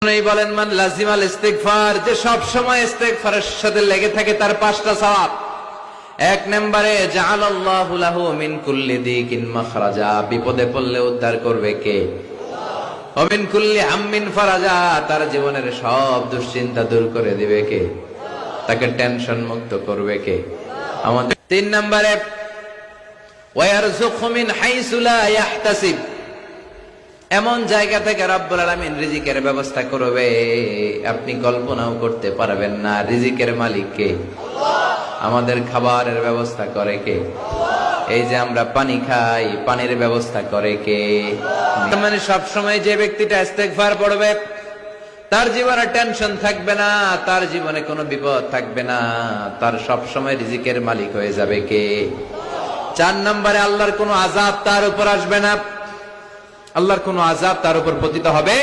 বলেন মান লাজিমাল ইস্তিগফার, যে সব সময় ইস্তিগফারের সাথে লেগে থাকে তার 5টা সওয়াব। এক নম্বরে জাআলাল্লাহু লাহু মিন কুল্লি দিকিন মাখরাজা, বিপদে পড়লে উদ্ধার করবে কে? ওয়া মিন কুল্লি হাম্মিন ফারাজা, তার জীবনের সব দুশ্চিন্তা দূর করে দিবে কে? তাকে টেনশন মুক্ত করবে কে? আমাদের 3 নম্বরে ওয়া ইয়ারযুকহু মিন হাইসু লা ইয়াহতাসিব, এমন জায়গা থেকে রব্বুল আলামিন রিজিকের ব্যবস্থা করবে আপনি কল্পনাও করতে পারবেন না। রিজিকের মালিক কে? আমাদের খাবারের ব্যবস্থা করে কে? এই যে আমরা পানি খাই, পানির ব্যবস্থা করে কে? মানে সব সময় যে ব্যক্তিটা ইস্তিগফার পড়বে তার জীবনে টেনশন থাকবে না, তার জীবনে কোনো বিপদ থাকবে না, তার সব সময় রিজিকের মালিক হয়ে যাবে কে? 4 নম্বরে আল্লাহর কোনো আযাব তার উপর আসবে না, আল্লাহর কোনো আযাব তার উপর পতিত হবে